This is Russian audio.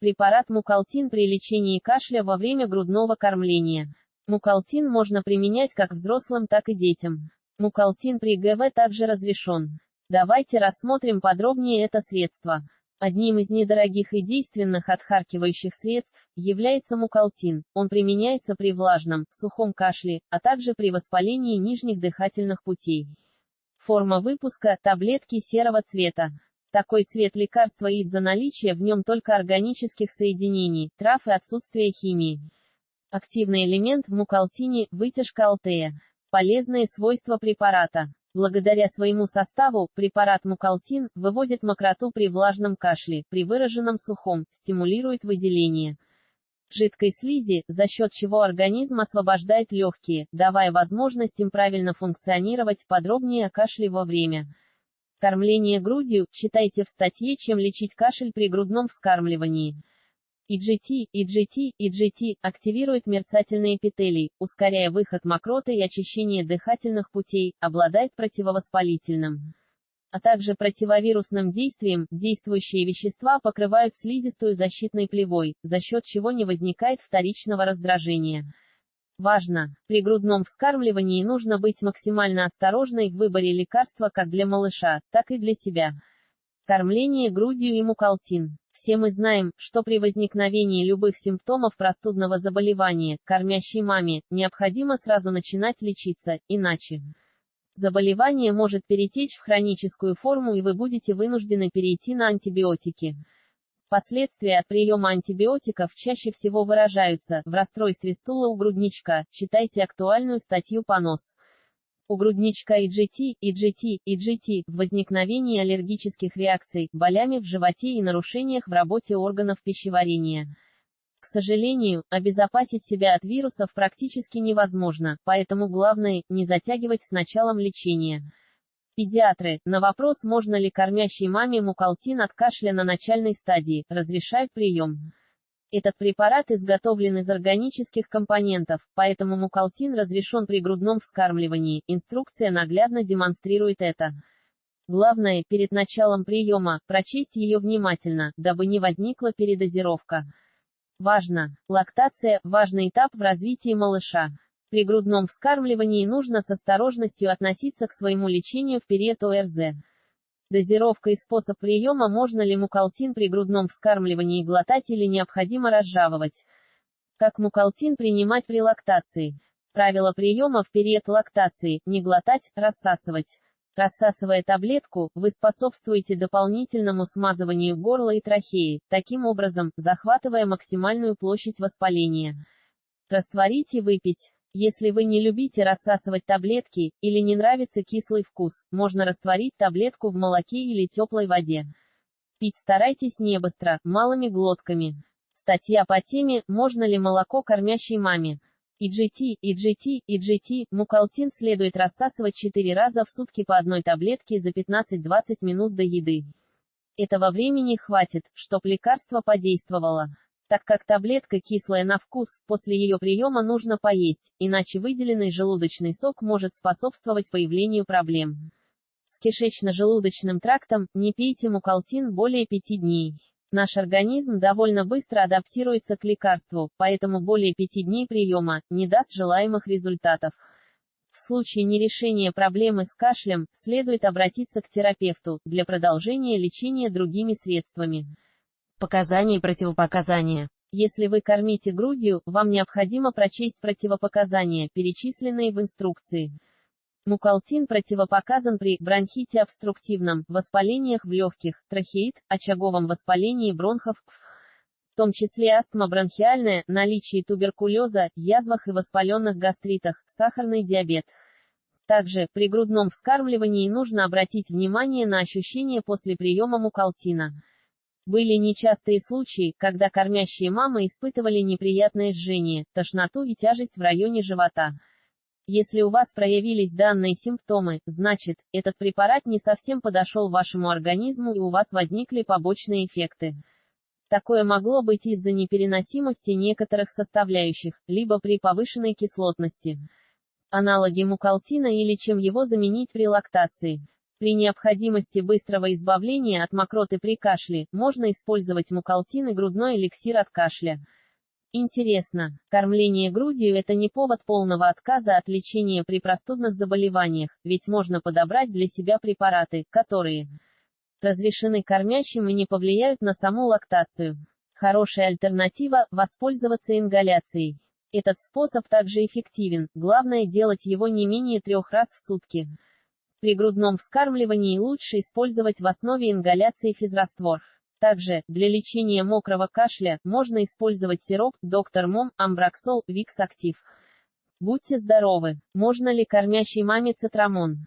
Препарат Мукалтин при лечении кашля во время грудного кормления. Мукалтин можно применять как взрослым, так и детям. Мукалтин при ГВ также разрешен. Давайте рассмотрим подробнее это средство. Одним из недорогих и действенных отхаркивающих средств является Мукалтин. Он применяется при влажном, сухом кашле, а также при воспалении нижних дыхательных путей. Форма выпуска – таблетки серого цвета. Такой цвет лекарства из-за наличия в нем только органических соединений, трав и отсутствия химии. Активный элемент в Мукалтине – вытяжка алтея. Полезные свойства препарата. Благодаря своему составу, препарат Мукалтин выводит мокроту при влажном кашле, при выраженном сухом, стимулирует выделение жидкой слизи, за счет чего организм освобождает легкие, давая возможность им правильно функционировать. Подробнее о кашле во время кормления грудью, читайте в статье «Чем лечить кашель при грудном вскармливании». EGT активирует мерцательный эпителий, ускоряя выход мокроты и очищение дыхательных путей, обладает противовоспалительным, а также противовирусным действием. Действующие вещества покрывают слизистую защитной плевой, за счет чего не возникает вторичного раздражения. Важно! При грудном вскармливании нужно быть максимально осторожной в выборе лекарства как для малыша, так и для себя. Кормление грудью и Мукалтин. Все мы знаем, что при возникновении любых симптомов простудного заболевания, кормящей маме, необходимо сразу начинать лечиться, иначе заболевание может перетечь в хроническую форму и вы будете вынуждены перейти на антибиотики. Последствия от приема антибиотиков чаще всего выражаются в расстройстве стула у грудничка. Читайте актуальную статью «Понос». У грудничка EGT, в возникновении аллергических реакций, болями в животе и нарушениях в работе органов пищеварения. К сожалению, обезопасить себя от вирусов практически невозможно, поэтому главное – не затягивать с началом лечения. Педиатры, на вопрос, можно ли кормящей маме Мукалтин от кашля на начальной стадии, разрешают прием. Этот препарат изготовлен из органических компонентов, поэтому Мукалтин разрешен при грудном вскармливании. Инструкция наглядно демонстрирует это. Главное, перед началом приема, прочесть ее внимательно, дабы не возникла передозировка. Важно! Лактация – важный этап в развитии малыша. При грудном вскармливании нужно с осторожностью относиться к своему лечению в период ОРЗ. Дозировка и способ приема. Можно ли Мукалтин при грудном вскармливании глотать или необходимо разжевывать? Как Мукалтин принимать при лактации? Правила приема в период лактации: не глотать, рассасывать. Рассасывая таблетку, вы способствуете дополнительному смазыванию горла и трахеи, таким образом, захватывая максимальную площадь воспаления. Растворить и выпить. Если вы не любите рассасывать таблетки, или не нравится кислый вкус, можно растворить таблетку в молоке или теплой воде. Пить старайтесь не быстро, малыми глотками. Статья по теме «Можно ли молоко кормящей маме?». EGT, Мукалтин следует рассасывать 4 раза в сутки по одной таблетке за 15-20 минут до еды. Этого времени хватит, чтоб лекарство подействовало. Так как таблетка кислая на вкус, после ее приема нужно поесть, иначе выделенный желудочный сок может способствовать появлению проблем с кишечно-желудочным трактом. Не пейте Мукалтин более 5 дней. Наш организм довольно быстро адаптируется к лекарству, поэтому более 5 дней приема не даст желаемых результатов. В случае нерешения проблемы с кашлем, следует обратиться к терапевту для продолжения лечения другими средствами. Показания и противопоказания. Если вы кормите грудью, вам необходимо прочесть противопоказания, перечисленные в инструкции. Мукалтин противопоказан при бронхите обструктивном, воспалениях в легких, трахеит, очаговом воспалении бронхов, в том числе астма бронхиальная, наличии туберкулеза, язвах и воспаленных гастритах, сахарный диабет. Также, при грудном вскармливании нужно обратить внимание на ощущения после приема Мукалтина. Были нечастые случаи, когда кормящие мамы испытывали неприятное жжение, тошноту и тяжесть в районе живота. Если у вас проявились данные симптомы, значит, этот препарат не совсем подошел вашему организму и у вас возникли побочные эффекты. Такое могло быть из-за непереносимости некоторых составляющих, либо при повышенной кислотности. Аналоги Мукалтина или чем его заменить при лактации. При необходимости быстрого избавления от мокроты при кашле, можно использовать мукалтин и грудной эликсир от кашля. Интересно, кормление грудью – это не повод полного отказа от лечения при простудных заболеваниях, ведь можно подобрать для себя препараты, которые разрешены кормящим и не повлияют на саму лактацию. Хорошая альтернатива – воспользоваться ингаляцией. Этот способ также эффективен, главное делать его не менее 3 раз в сутки. При грудном вскармливании лучше использовать в основе ингаляции физраствор. Также, для лечения мокрого кашля, можно использовать сироп Доктор Мом, Амбраксол, Викс Актив. Будьте здоровы! Можно ли кормящей маме цитрамон?